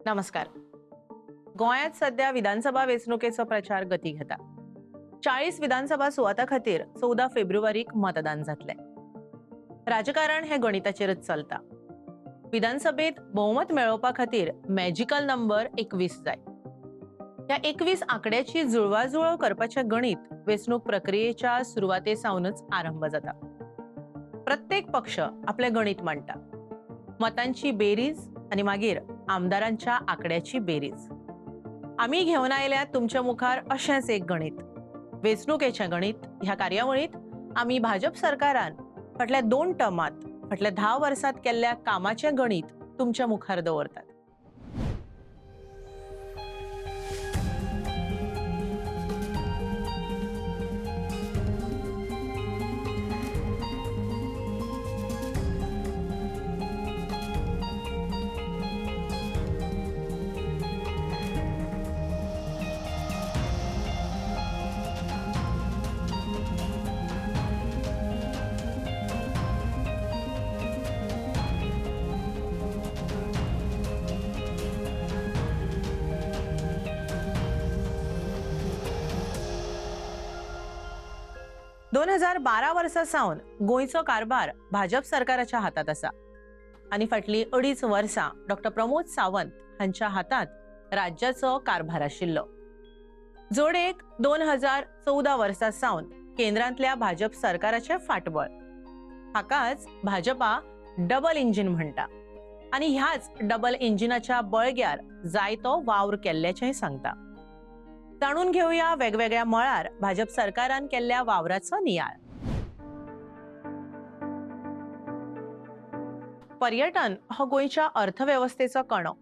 नमस्कार. गोंयांत सध्या विधानसभा वेंचणुकेचो प्रचार गती घेता. 40 विधानसभा सुवातां खातीर 14 फेब्रुवारीक मतदान जातले. राजकारण हे गणिताचेरच चलता. विधानसभेत बहुमत मेळोवपा खातीर मॅजिकल नंबर 21 जाय. ह्या 21 आंकड्याची जुळवाजुळव करपाचें गणित वेंचणूक प्रक्रियेच्या सुरवातेसावनच आरंभ जाता. प्रत्येक पक्ष आपले गणित मांडटा. मतांची बेरीज आणि मागीर आमदारांच्या आंकड्याची बेरीज. आम्ही घेवन आयल्यात तुमच्या मुखार अशेंच एक गणित, वेंचणुकेचें गणित. ह्या कार्यावळींत आम्ही भाजप सरकारान फाटल्या 2 टर्मात फाटल्या 10 वर्सांत केल्ल्या कामाचें गणित तुमच्या मुखार दवरतात. दोन 2012 वर्सा सावन गोंयचो कारभार भाजप सरकाराच्या हातात आसा आणि फाटली 2.5 वर्सां डॉक्टर प्रमोद सावंत हांच्या हातात राज्याचो कारभार आशिल्लो. जोडेक 2014 वर्सा सावन केंद्रांतल्या भाजप सरकाराचे फाटबळ. हाकाच भाजपा डबल इंजिन म्हणटा आणि ह्याच डबल इंजिनाच्या बळग्यार जायतो वावर केल्ल्याचें सांगता. जाणून घेऊया वेगवेगळ्या मळार भाजप सरकारान केल्ल्या वावराचो नियाळ. पर्यटन हो गोंयच्या अर्थव्यवस्थेचो कणो.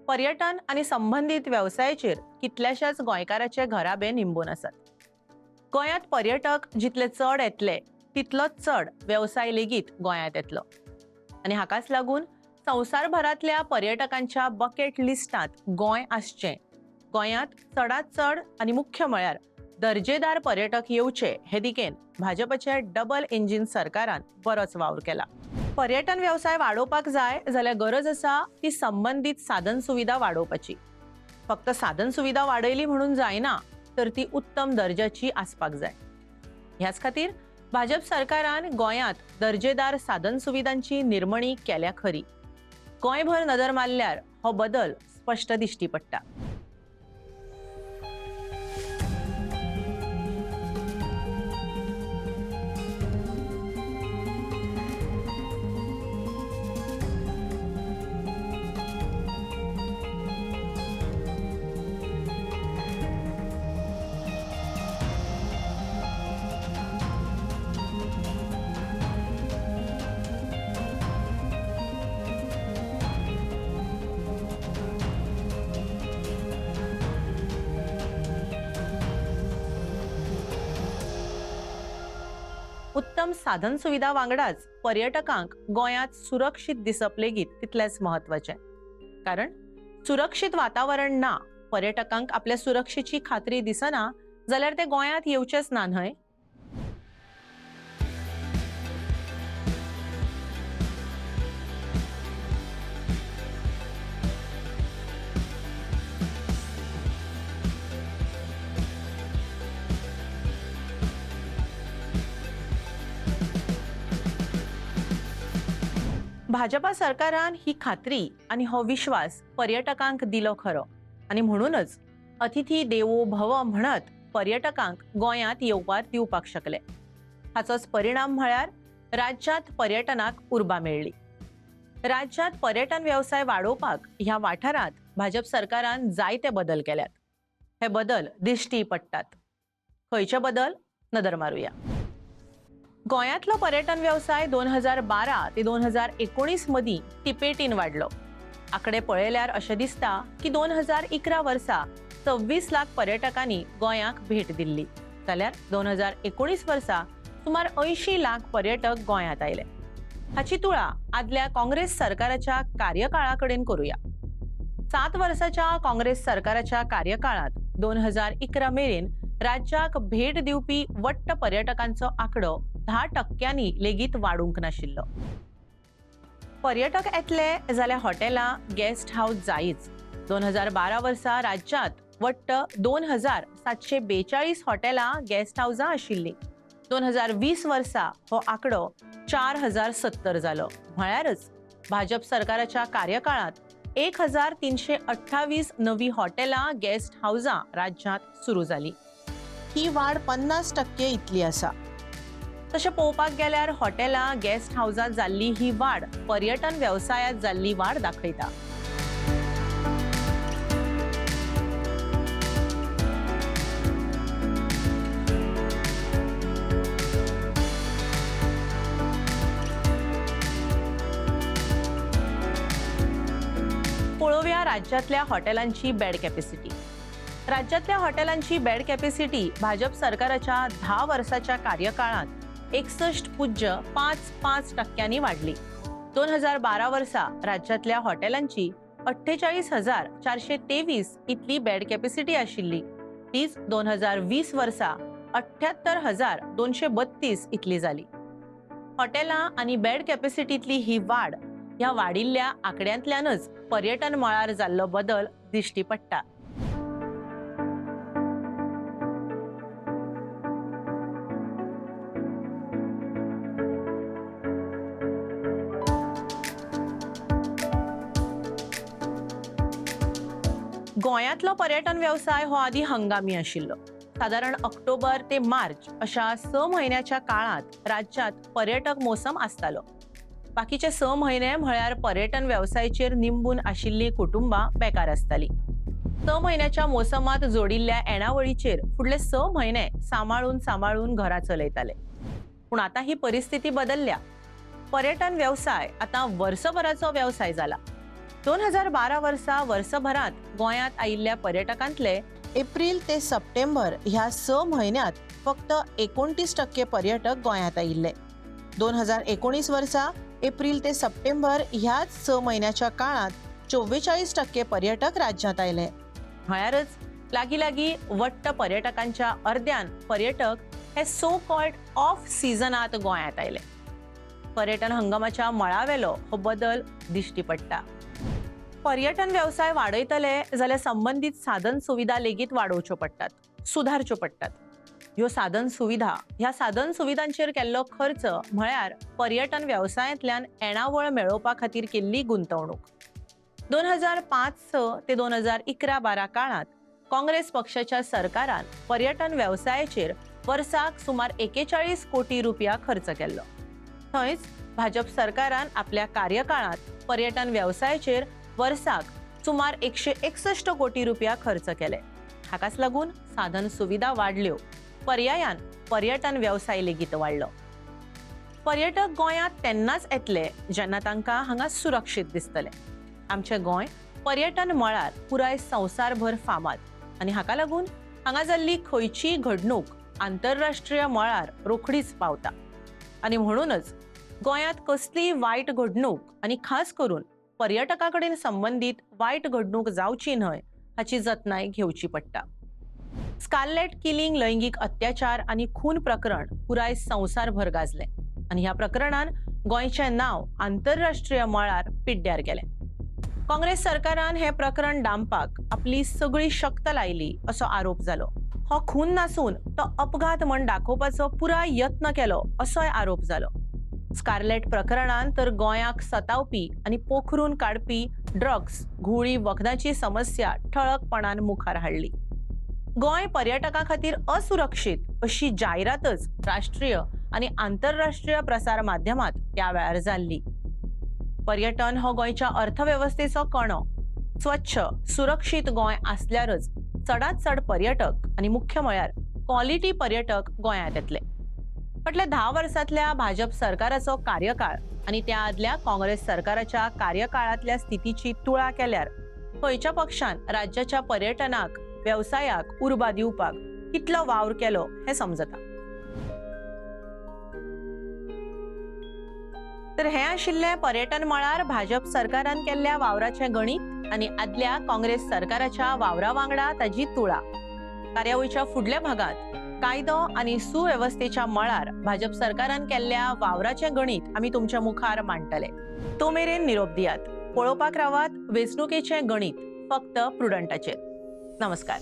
पर्यटन आणि संबंधित व्यवसायाचेर कितल्याशाच गोंयकाराचे घराबे निंबून आसात. गोंयांत पर्यटक जितले चड येतले तितलोच चड व्यवसाय लेगीत गोंयांत येतलो आणि हाकाच लागून संवसारभरातल्या पर्यटकांच्या बकेट लिस्टांत गोंय आसचें. गोंयांत चडांत चड आणि मुख्य म्हळ्यार दर्जेदार पर्यटक येवचे हे दिकेन भाजपचे डबल इंजिन सरकारान बरोच वावर केला. पर्यटन व्यवसाय वाडोवपाक जाय जाल्यार गरज आसा ती संबंधित साधन सुविधा वाडोवपाची. फक्त साधन सुविधा वाडयली म्हणून जायना, तर ती उत्तम दर्जाची आसपाक जाय. ह्याच खातीर भाजप सरकारान गोंयांत दर्जेदार साधन सुविधांची निर्मणी केल्या खरी. गोंयभर नदर मारल्यार हो बदल स्पष्ट दिश्टी पडटा. उत्तम साधन सुविधा वांगडाच पर्यटकांक गोंयांत सुरक्षित दिसप लेगीत तितलेच महत्वाचे. कारण सुरक्षित वातावरण ना, पर्यटकांक आपल्या सुरक्षेची खात्री दिसना जाल्यार ते गोंयांत येवचेच ना न्हय. भाजपा सरकारान ही खात्री आणि हो विश्वास पर्यटकांक दिलो खरो आणि म्हणूनच अतिथी देवो भव म्हणत पर्यटकांक गोंयांत येवपार दिवपाक शकले. हाचोच परिणाम म्हळ्यार राज्यांत पर्यटनाक उर्बा मेळ्ळी. राज्यांत पर्यटन व्यवसाय वाडोवपाक ह्या वाठारांत भाजप सरकारान जायते बदल केल्यात. हे बदल दिश्टी पडटात. खंयचे बदल नदर मारूया. गोंयांतलो पर्यटन व्यवसाय 2012 ते 2019 मदीं तिपेटीन वाडलो. आंकडे पळयल्यार अशें दिसता की 2011 वर्सा 26 लाख पर्यटकांनी गोंयांक भेट दिल्ली, जाल्यार 2019 वर्सा सुमार 80 लाख पर्यटक गोंयांत आयले. हाची तुळा आदल्या काँग्रेस सरकाराच्या कार्यकाळाकडेन करूया. 7 वर्साच्या काँग्रेस सरकाराच्या कार्यकाळात 2011 मेरेन राज्याक भेट दिवपी वट्ट पर्यटकांचो आंकडो 10% लेगीत वाडूंक नाशिल्लो. पर्यटक येतले जाल्यार हॉटेलां, गेस्ट हाऊस जायच. 2012 वर्सा राज्यात वट्ट 2742 हॉटेलां गेस्ट हाऊसां आशिल्लीं. 2020 वर्सा हो आंकडो 4070 जालो. म्हळ्यारच भाजप सरकाराच्या कार्यकाळात 1328 नवी हॉटेलां गेस्ट हाऊसां राज्यांत सुरू जाली. ही वाढ 50% इतली आसा. तशें पळोवपाक गेल्यार हॉटेलां गेस्ट हाऊसांत जाल्ली ही वाड पर्यटन वेवसायांत जाल्ली वाड दाखयता. पळोवया राज्यातल्या हॉटेलांची बेड कॅपॅसिटी. राज्यातल्या हॉटेलांची बेड कॅपॅसिटी भाजप सरकाराच्या 10 वर्साच्या कार्यकाळात 61.55% वाढली. 2012 वर्सा राज्यातल्या हॉटेलांची 48,423 इतली बेड कॅपॅसिटी आशिल्ली. तीच 2020 वर्सा 78,232 इतली जाली. हॉटेलां आनी बेड कॅपॅसिटीतली ही वाड ह्या वाडिल्ल्या आंकड्यांतल्यानच पर्यटन मळार जाल्लो बदल दिश्टी पडटा. गोंयांतलो पर्यटन व्यवसाय हो आदी हंगामी आशिल्लो. साधारण ऑक्टोबर ते मार्च अशा 6 म्हयन्याच्या काळात राज्यात पर्यटक मोसम आसतालो. बाकीचे 6 म्हयने म्हळ्यार पर्यटन व्यवसायाचेर निंबून आशिल्लीं कुटुंबां बेकार आसतालीं. 6 म्हयन्याच्या मोसमात जोडिल्ल्या येणावळीचेर फुडले 6 म्हयने सांबाळून घरा चलयताले. पूण आतां ही परिस्थिती बदलल्या. पर्यटन व्यवसाय आतां वर्सभराचो व्यवसाय जाला. 2012 वर्सा वर्सभरात गोंयांत आयिल्ल्या पर्यटकांतले एप्रिल ते सप्टेंबर ह्या 6 म्हयन्यात फक्त 29% पर्यटक गोंयांत आयिल्ले. 2019 वर्सा एप्रिल ते सप्टेंबर ह्याच 6 म्हयन्याच्या काळात 44% पर्यटक राज्यांत आयले. म्हळ्यारच लागीं वट्ट पर्यटकांच्या अर्ध्यान पर्यटक हे सो कॉल्ड ऑफ सिजनात गोंयांत आयले. पर्यटन हंगामाच्या मळावेलो हो बदल दिश्टी पडटा. पर्यटन व्यवसाय वाडयतले जाल्यार संबंधित साधन सुविधा लेगीत वाडोवच्यो पडटात, सुधारच्यो पडटात. ह्यो साधन सुविधांचेर केल्लो खर्च म्हळ्यार पर्यटन व्यवसायांतल्यान येणावळ मेळोवपा खातीर केल्ली गुंतवणूक. 2005-6 ते 2011-12 काळात काँग्रेस पक्षाच्या सरकारान पर्यटन व्यवसायाचेर वर्साक सुमार 41 कोटी रुपया खर्च केल्लो. थंयच भाजप सरकारान आपल्या कार्यकाळात पर्यटन व्यवसायाचेर वर्साक सुमार 161 कोटी रुपया खर्च केले. हाकाच लागून साधन सुविधा वाडल्यो. पर्यायान पर्यटन व्यवसाय लेगीत वाडलो. पर्यटक गोंयांत तेन्नाच येतले जेन्ना तांकां हांगा सुरक्षीत दिसतले. आमचे गोंय पर्यटन मळार पुराय संवसारभर फामाद आनी हाका लागून हांगा जाल्ली खंयचीय घडणूक आंतरराष्ट्रीय मळार रोखडीच पावता. आनी म्हणूनच गोंयांत कसलीय वायट घडणूक आनी खास करून पर्यटकाकडेन संबंधित वायट घडणूक जावची न्हय हाची जतनाय घेवची पडटा. स्कारलेट किलिंग लैंगिक अत्याचार आनी खून प्रकरण पुराय संवसारभर गाजले आनी ह्या प्रकरणान गोंयचें नांव आंतरराष्ट्रीय मळार पिड्ड्यार गेलें. काँग्रेस सरकारान हे प्रकरण डांबपाक आपली सगळी शक्त लायली असो आरोप जालो. हो खून नासून तो अपघात म्हण दाखोवपाचो पुराय यत्न केलो असोय आरोप जालो. स्कारलेट प्रकरणान तर गोंयाक सतावपी आनी पोखरून काडपी ड्रग्स, घुवळी वखदाची समस्या ठळकपणान मुखार हाडली. गोंय पर्यटकां खातीर असुरक्षीत अशी जायरातच राष्ट्रीय आनी आंतरराष्ट्रीय प्रसार माध्यमांत त्या वेळार जाल्ली. पर्यटन हो गोंयच्या अर्थवेवस्थेचो कणो. स्वच्छ, सुरक्षीत गोंय आसल्यारच चडांत चड पर्यटक आनी मुख्य म्हळ्यार क्वॉलिटी पर्यटक गोंयांत येतले. फाटल्या 10 वर्सांतल्या भाजप सरकाराचो कार्यकाळ आनी त्या आदल्या काँग्रेस सरकाराच्या कार्यकाळांतल्या स्थितीची तुळा केल्यार खंयच्या पक्षान राज्याच्या पर्यटनाक व्यवसायाक उर्बा दिवपाक कितलो वावर केलो हें समजता. तर हें आशिल्लें पर्यटन मळार भाजप सरकारान केल्ल्या वावराचें गणीत आनी आदल्या काँग्रेस सरकाराच्या वावरा वांगडा ताजी तुळा. कार्यावळीच्या फुडल्या भागांत कायदो आनी सुवेवस्थेच्या मळार भाजप सरकारान केल्ल्या वावराचें गणीत आमी तुमच्या मुखार मांडटले. तो मेरेन निरोप दियात. पळोवपाक रावात वेंचणुकेचें गणीत फक्त प्रुडंटाचेर. नमस्कार.